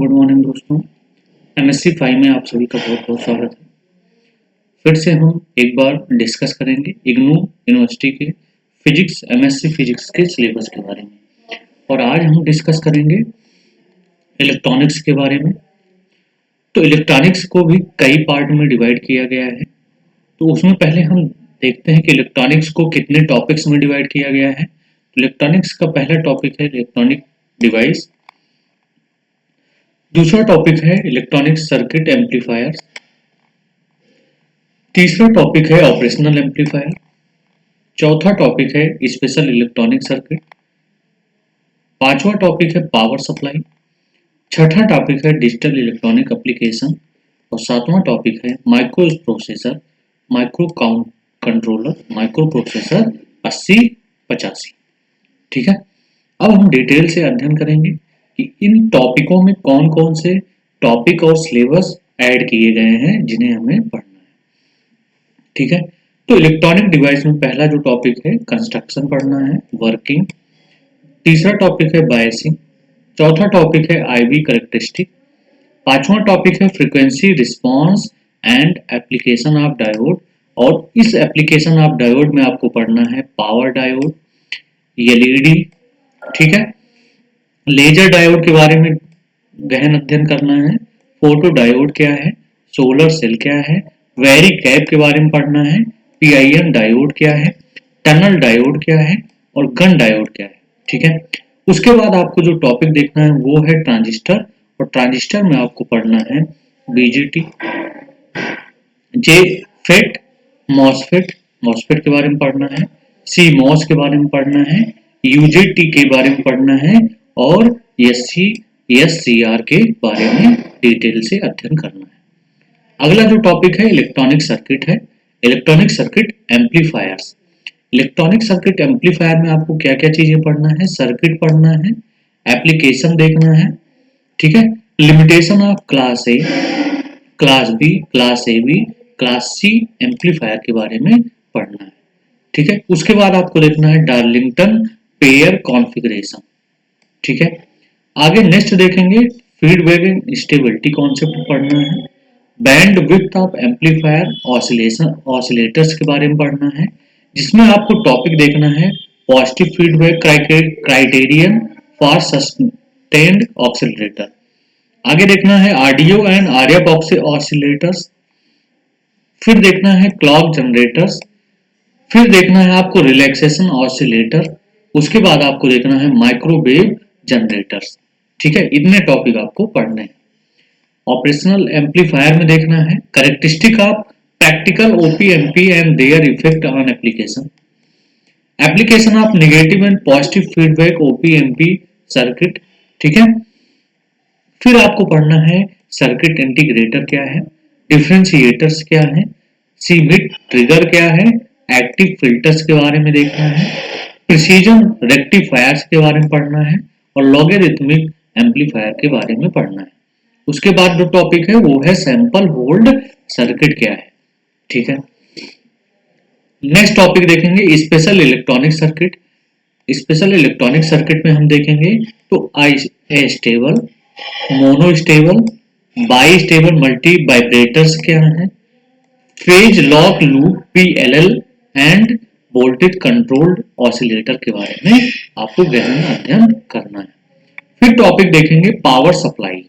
Good morning दोस्तों। MSc 5 में आप सभी का बहुत बहुत स्वागत है। फिर से हम एक बार डिस्कस करेंगे इग्नू यूनिवर्सिटी के फिजिक्स एमएससी फिजिक्स के सिलेबस के बारे में। और आज हम डिस्कस करेंगे इलेक्ट्रॉनिक्स के बारे में। तो इलेक्ट्रॉनिक्स को भी कई पार्ट में डिवाइड किया गया है। तो उसमें पहले हम देखते हैं कि इलेक्ट्रॉनिक्स को कितने टॉपिक्स में डिवाइड किया गया है। इलेक्ट्रॉनिक्स का पहला टॉपिक है इलेक्ट्रॉनिक डिवाइस। दूसरा टॉपिक है इलेक्ट्रॉनिक सर्किट एम्पलीफायर। तीसरा टॉपिक है ऑपरेशनल एम्पलीफायर। चौथा टॉपिक है स्पेशल इलेक्ट्रॉनिक सर्किट। पांचवा टॉपिक है पावर सप्लाई। छठा टॉपिक है डिजिटल इलेक्ट्रॉनिक एप्लीकेशन। और सातवां टॉपिक है micro processor, micro controller, micro processor 8085। ठीक है, अब हम डिटेल से अध्ययन करेंगे कि इन टॉपिकों में कौन कौन से टॉपिक और सिलेबस ऐड किए गए हैं जिन्हें हमें पढ़ना है। ठीक है, तो इलेक्ट्रॉनिक डिवाइस में पहला जो टॉपिक है कंस्ट्रक्शन पढ़ना है, वर्किंग। तीसरा टॉपिक है बायसिंग। चौथा टॉपिक है आईवी कैरेक्टरिस्टिक। पांचवा टॉपिक है frequency response and application of diode. और इस एप्लीकेशन ऑफ डायोड में आपको पढ़ना है पावर डायोड, एलईडी, ठीक है, लेजर डायोड के बारे में गहन अध्ययन करना है, फोटो डायोड क्या है, सोलर सेल क्या है, वेरी कैप के बारे में पढ़ना है, पीआईएन डायोड क्या है, टनल डायोड क्या है और गन डायोड क्या है। ठीक है, उसके बाद आपको जो टॉपिक देखना है वो है ट्रांजिस्टर। और ट्रांजिस्टर में आपको पढ़ना है बीजेटी, जेफेट, मॉसफेट, मॉसफेट के बारे में पढ़ना है, सीमॉस के बारे में पढ़ना है, यूजेटी के बारे में पढ़ना है और एससीआर के बारे में डिटेल से अध्ययन करना है। अगला जो टॉपिक है इलेक्ट्रॉनिक सर्किट है, electronic circuit amplifiers. Electronic circuit amplifier में आपको क्या क्या चीजें पढ़ना है, सर्किट पढ़ना है, एप्लीकेशन देखना है, ठीक है, limitation of class A, class B, class A B, class C amplifier के बारे में पढ़ना है। ठीक है, उसके बाद आपको देखना है डार्लिंगटन पेयर कॉन्फ़िगरेशन। ठीक है, आगे नेक्स्ट देखेंगे फीडबैक एंड स्टेबिलिटी कॉन्सेप्ट पढ़ना है, band width of amplifier oscillators के बारे में पढ़ना है, जिसमें आपको टॉपिक देखना है positive feedback criterion for sustained oscillator. आगे देखना है ऑडियो एंड आरएफ ऑसिलेटर्स। फिर देखना है क्लॉक जनरेटर्स। फिर देखना है आपको रिलैक्सेशन ऑसिलेटर। उसके बाद आपको देखना है माइक्रोवेव जनरेटर्स। ठीक है, इतने टॉपिक आपको पढ़ने हैं। ऑपरेशनल एम्पलीफायर में देखना है characteristic of practical op amp and their effect on application, application of negative and positive feedback op amp circuit. ठीक है, फिर आपको पढ़ना है सर्किट इंटीग्रेटर क्या है, डिफरेंशिएटर्स क्या है, सीमिट ट्रिगर क्या है, एक्टिव फिल्टर्स के बारे में देखना है, प्रिसीजन रेक्टिफायर्स के बारे में पढ़ना है और लॉगरिथमिक एम्पलीफायर के बारे में पढ़ना है। उसके बाद जो टॉपिक है वो है सैंपल होल्ड सर्किट क्या है। ठीक है, नेक्स्ट टॉपिक देखेंगे special electronic circuit. Special electronic circuit में हम देखेंगे तो astable, monostable, bistable multivibrators क्या है, phase lock loop PLL and voltage controlled oscillator के बारे में आपको गहन अध्ययन करना है। फिर टॉपिक देखेंगे पावर सप्लाई।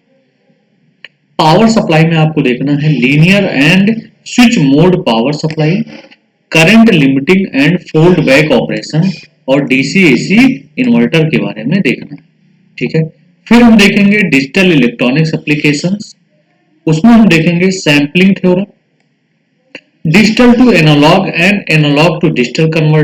पावर सप्लाई में आपको देखना है linear and switch mode power supply, current limiting and fold back operation और डीसी एसी इन्वर्टर के बारे में देखना है। ठीक है, फिर हम देखेंगे डिजिटल इलेक्ट्रॉनिक्स एप्लीकेशंस। उसमें हम देखेंगे sampling theorem, digital to analogue and analogue to digital converter,